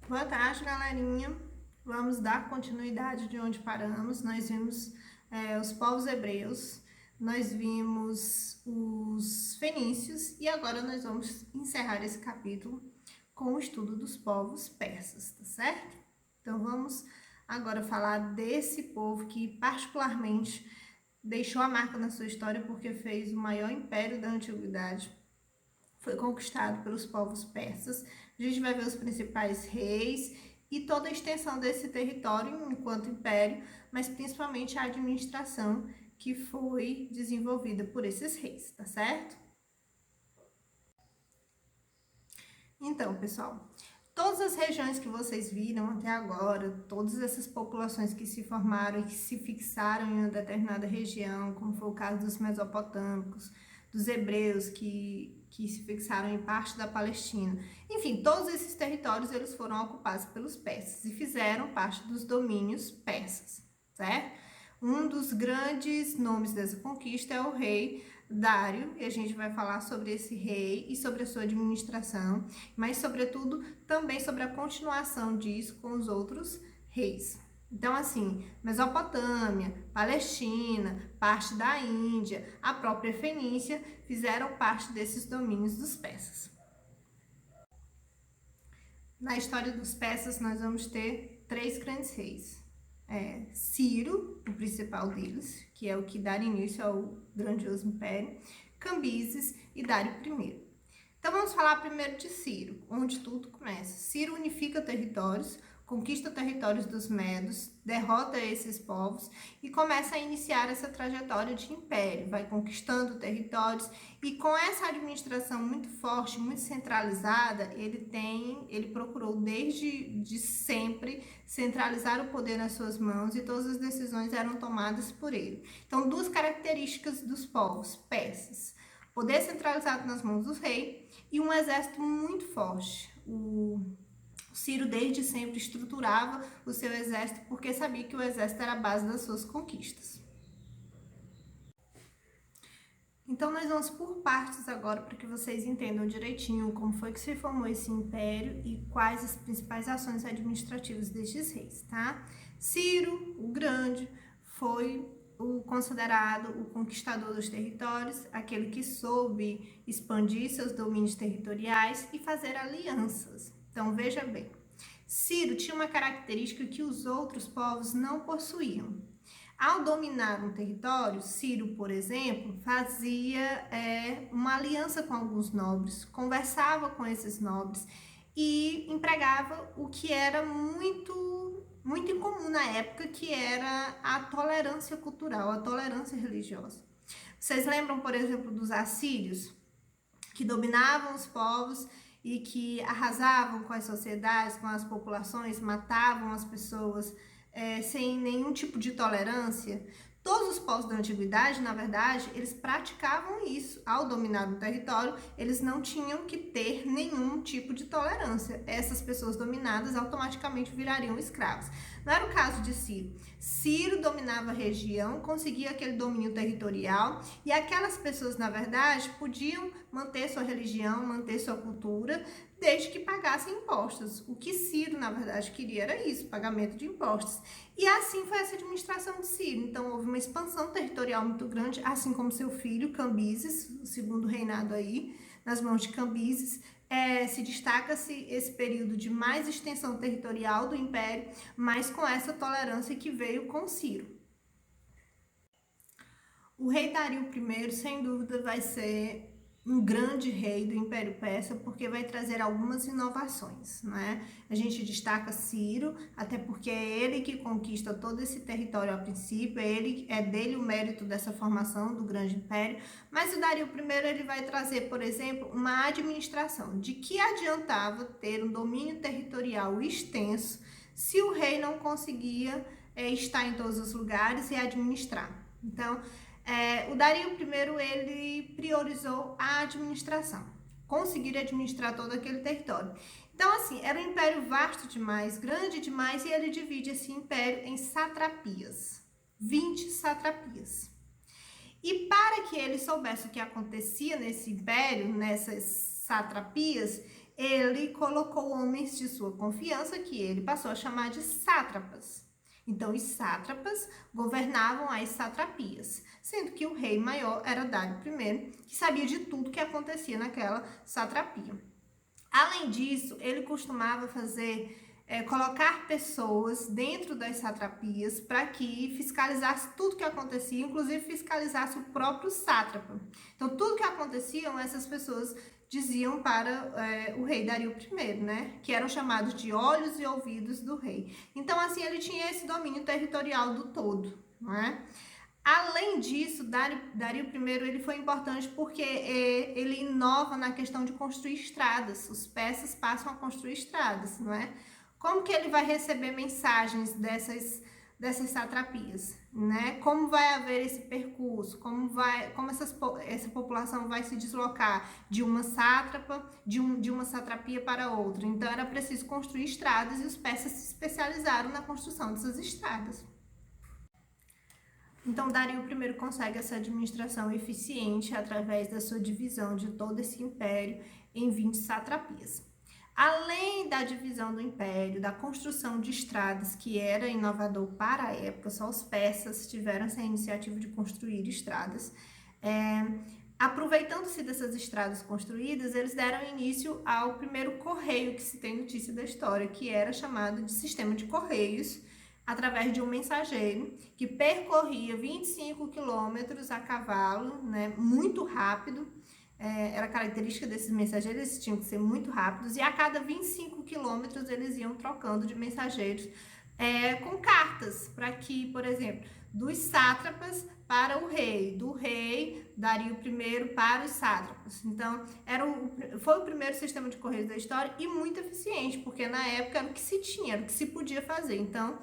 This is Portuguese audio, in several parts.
Boa tarde, galerinha. Vamos dar continuidade de onde paramos. Nós vimos os povos hebreus, nós vimos os fenícios e agora nós vamos encerrar esse capítulo com o estudo dos povos persas, tá certo? Então vamos agora falar desse povo que particularmente deixou a marca na sua história porque fez o maior império da antiguidade. Foi conquistado pelos povos persas. A gente vai ver os principais reis e toda a extensão desse território enquanto império, mas principalmente a administração que foi desenvolvida por esses reis, tá certo? Então, pessoal, todas as regiões que vocês viram até agora, todas essas populações que se formaram e que se fixaram em uma determinada região, como foi o caso dos mesopotâmicos, dos hebreus que se fixaram em parte da Palestina. Enfim, todos esses territórios eles foram ocupados pelos persas e fizeram parte dos domínios persas, certo? Um dos grandes nomes dessa conquista é o rei Dário, e a gente vai falar sobre esse rei e sobre a sua administração, mas sobretudo também sobre a continuação disso com os outros reis. Então, assim, Mesopotâmia, Palestina, parte da Índia, a própria Fenícia fizeram parte desses domínios dos persas. Na história dos persas, nós vamos ter três grandes reis. Ciro, o principal deles, que é o que dá início ao grandioso império, Cambises e Dário I. Então vamos falar primeiro de Ciro, onde tudo começa. Ciro unifica territórios, conquista territórios dos medos, derrota esses povos e começa a iniciar essa trajetória de império, vai conquistando territórios e com essa administração muito forte, muito centralizada, ele procurou desde sempre centralizar o poder nas suas mãos e todas as decisões eram tomadas por ele. Então, duas características dos povos persas: poder centralizado nas mãos do rei e um exército muito forte. O Ciro desde sempre estruturava o seu exército porque sabia que o exército era a base das suas conquistas. Então nós vamos por partes agora para que vocês entendam direitinho como foi que se formou esse império e quais as principais ações administrativas destes reis, tá? Ciro, o Grande, foi o considerado o conquistador dos territórios, aquele que soube expandir seus domínios territoriais e fazer alianças. Então veja bem, Ciro tinha uma característica que os outros povos não possuíam. Ao dominar um território, Ciro, por exemplo, fazia uma aliança com alguns nobres, conversava com esses nobres e empregava o que era muito incomum na época, que era a tolerância cultural, a tolerância religiosa. Vocês lembram, por exemplo, dos assírios, que dominavam os povos e que arrasavam com as sociedades, com as populações, matavam as pessoas sem nenhum tipo de tolerância? Todos os povos da antiguidade, na verdade, eles praticavam isso. Ao dominar o território, eles não tinham que ter nenhum tipo de tolerância. Essas pessoas dominadas automaticamente virariam escravos. Não era o caso de Ciro. Ciro dominava a região, conseguia aquele domínio territorial e aquelas pessoas, na verdade, podiam manter sua religião, manter sua cultura, desde que pagassem impostos. O que Ciro, na verdade, queria era isso, pagamento de impostos. E assim foi essa administração de Ciro. Então, houve uma expansão territorial muito grande, assim como seu filho, Cambises, o segundo reinado aí, nas mãos de Cambises. Se destaca-se esse período de mais extensão territorial do império, mas com essa tolerância que veio com Ciro. O rei Dario I, sem dúvida, vai ser um grande rei do Império Persa, porque vai trazer algumas inovações, né? A gente destaca Ciro, até porque é ele que conquista todo esse território a princípio, é dele o mérito dessa formação do grande império, mas o Dario I, ele vai trazer, por exemplo, uma administração. De que adiantava ter um domínio territorial extenso se o rei não conseguia estar em todos os lugares e administrar? Então, o Dario I, ele priorizou a administração, conseguir administrar todo aquele território. Então, assim, era um império vasto demais, grande demais, e ele divide esse império em satrapias, 20 satrapias. E para que ele soubesse o que acontecia nesse império, nessas satrapias, ele colocou homens de sua confiança, que ele passou a chamar de sátrapas. Então, os sátrapas governavam as satrapias, sendo que o rei maior era Dário I, que sabia de tudo que acontecia naquela satrapia. Além disso, ele costumava colocar pessoas dentro das satrapias para que fiscalizasse tudo que acontecia, inclusive fiscalizasse o próprio sátrapa. Então, tudo que acontecia, essas pessoas diziam para o rei Dario I, né? Que eram chamados de olhos e ouvidos do rei. Então, assim, ele tinha esse domínio territorial do todo, não é? Além disso, Dário I ele foi importante porque ele inova na questão de construir estradas. Os persas passam a construir estradas, não é? Como que ele vai receber mensagens dessas satrapias, né? Como vai haver esse percurso? Como essa população vai se deslocar de uma sátrapa, de uma satrapia para outra? Então era preciso construir estradas e os persas se especializaram na construção dessas estradas. Então, Dario I consegue essa administração eficiente através da sua divisão de todo esse império em 20 satrapias. Além da divisão do império, da construção de estradas, que era inovador para a época, só os persas tiveram essa iniciativa de construir estradas. Aproveitando-se dessas estradas construídas, eles deram início ao primeiro correio que se tem notícia da história, que era chamado de sistema de correios, através de um mensageiro que percorria 25 quilômetros a cavalo, né, muito rápido. Era característica desses mensageiros, eles tinham que ser muito rápidos, e a cada 25 quilômetros eles iam trocando de mensageiros com cartas, para que, por exemplo, dos sátrapas para o rei, do rei Dario I para os sátrapas. Então, foi o primeiro sistema de correios da história e muito eficiente, porque na época era o que se tinha, era o que se podia fazer. Então,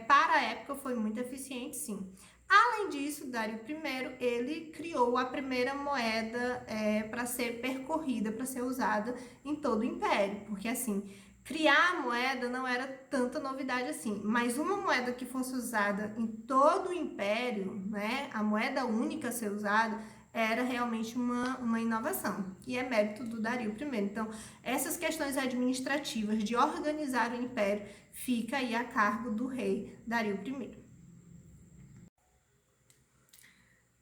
para a época foi muito eficiente, sim. Além disso, Dario I, ele criou a primeira moeda para ser percorrida, para ser usada em todo o império, porque assim, criar a moeda não era tanta novidade assim, mas uma moeda que fosse usada em todo o império, né, a moeda única a ser usada, era realmente uma inovação, e é mérito do Dario I. Então, essas questões administrativas de organizar o império fica aí a cargo do rei Dario I.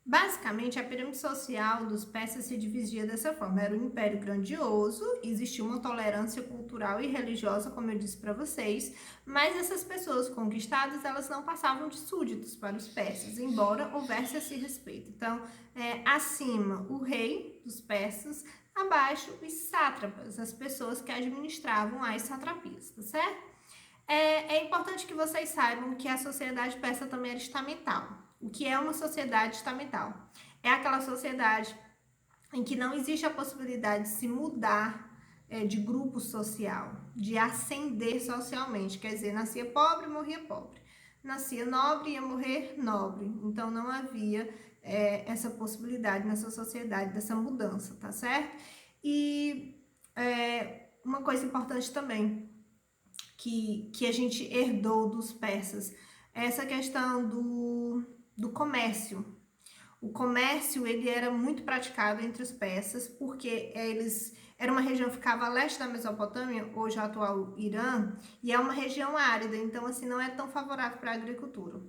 Basicamente, a pirâmide social dos persas se dividia dessa forma. Era um império grandioso, existia uma tolerância cultural e religiosa, como eu disse para vocês, mas essas pessoas conquistadas, elas não passavam de súditos para os persas, embora houvesse esse respeito. Então, acima, o rei dos persas, abaixo, os sátrapas, as pessoas que administravam as satrapias, tá certo? É importante que vocês saibam que a sociedade persa também era estamental. O que é uma sociedade estamental? É aquela sociedade em que não existe a possibilidade de se mudar de grupo social, de ascender socialmente. Quer dizer, nascia pobre, morria pobre. Nascia nobre, ia morrer nobre. Então, não havia essa possibilidade nessa sociedade, dessa mudança, tá certo? E uma coisa importante também, que a gente herdou dos persas, é essa questão do comércio. O comércio, ele era muito praticado entre os persas, porque era uma região que ficava a leste da Mesopotâmia, hoje o atual Irã, e é uma região árida, então assim, não é tão favorável para a agricultura.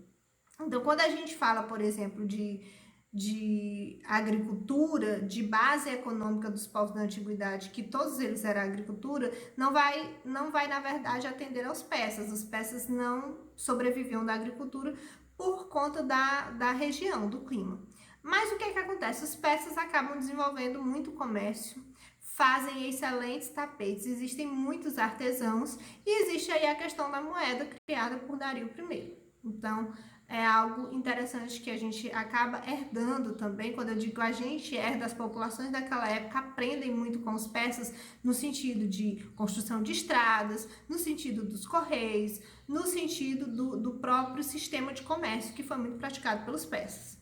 Então, quando a gente fala, por exemplo, de agricultura, de base econômica dos povos da antiguidade, que todos eles eram agricultura, não vai na verdade atender aos persas. Os persas não sobreviviam da agricultura por conta da região, do clima. Mas o que acontece? Os persas acabam desenvolvendo muito comércio, fazem excelentes tapetes, existem muitos artesãos e existe aí a questão da moeda criada por Dario I. Então, é algo interessante que a gente acaba herdando também. Quando eu digo a gente herda, as populações daquela época aprendem muito com os persas no sentido de construção de estradas, no sentido dos correios, no sentido do próprio sistema de comércio que foi muito praticado pelos persas.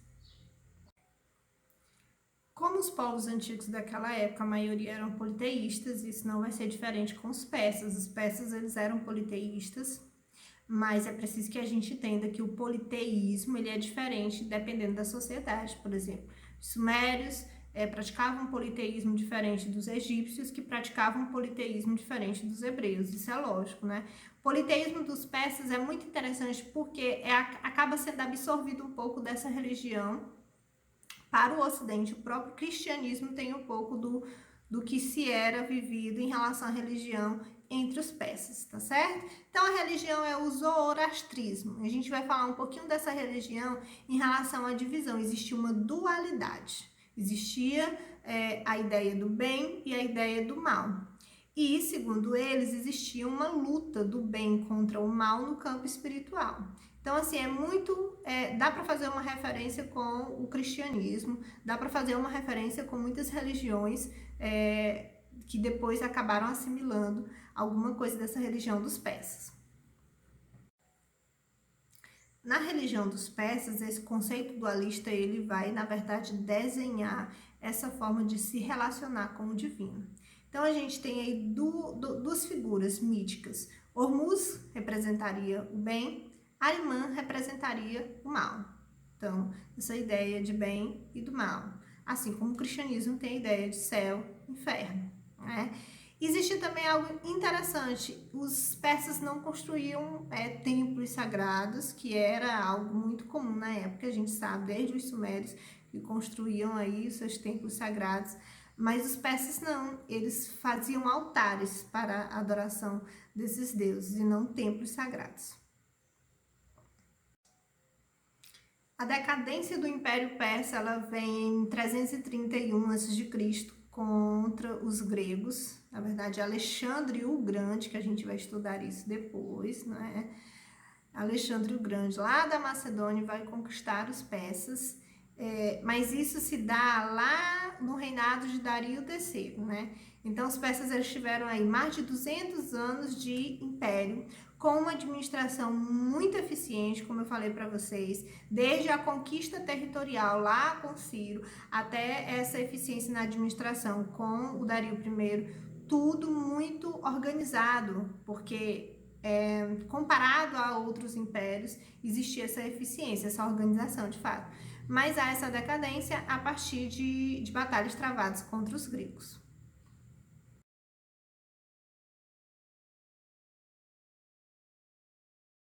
Como os povos antigos daquela época, a maioria eram politeístas, isso não vai ser diferente com os persas. Os persas, eles eram politeístas, mas é preciso que a gente entenda que o politeísmo ele é diferente dependendo da sociedade. Por exemplo, os sumérios praticavam um politeísmo diferente dos egípcios, que praticavam um politeísmo diferente dos hebreus. Isso é lógico, né? O politeísmo dos persas é muito interessante porque acaba sendo absorvido um pouco dessa religião para o Ocidente. O próprio cristianismo tem um pouco do que se era vivido em relação à religião entre os persas, tá certo? Então, a religião é o zoroastrismo. A gente vai falar um pouquinho dessa religião em relação à divisão. Existia uma dualidade. Existia a ideia do bem e a ideia do mal. E, segundo eles, existia uma luta do bem contra o mal no campo espiritual. Então, assim, dá para fazer uma referência com o cristianismo, dá para fazer uma referência com muitas religiões que depois acabaram assimilando alguma coisa dessa religião dos persas. Na religião dos persas, esse conceito dualista, ele vai, na verdade, desenhar essa forma de se relacionar com o divino. Então, a gente tem aí duas figuras míticas. Hormuz representaria o bem, Ahriman representaria o mal. Então, essa ideia de bem e do mal. Assim como o cristianismo tem a ideia de céu e inferno, né? Existe também algo interessante, os persas não construíam templos sagrados, que era algo muito comum na época, a gente sabe, desde os sumérios, que construíam aí os seus templos sagrados, mas os persas não, eles faziam altares para a adoração desses deuses e não templos sagrados. A decadência do Império Persa, ela vem em 331 a.C., contra os gregos, na verdade Alexandre o Grande, que a gente vai estudar isso depois, né? Alexandre o Grande, lá da Macedônia, vai conquistar os persas, mas isso se dá lá no reinado de Dario III, né? Então os persas eles tiveram aí mais de 200 anos de império, com uma administração muito eficiente, como eu falei para vocês, desde a conquista territorial lá com Ciro, até essa eficiência na administração com o Dario I, tudo muito organizado, porque comparado a outros impérios, existia essa eficiência, essa organização de fato. Mas há essa decadência a partir de batalhas travadas contra os gregos.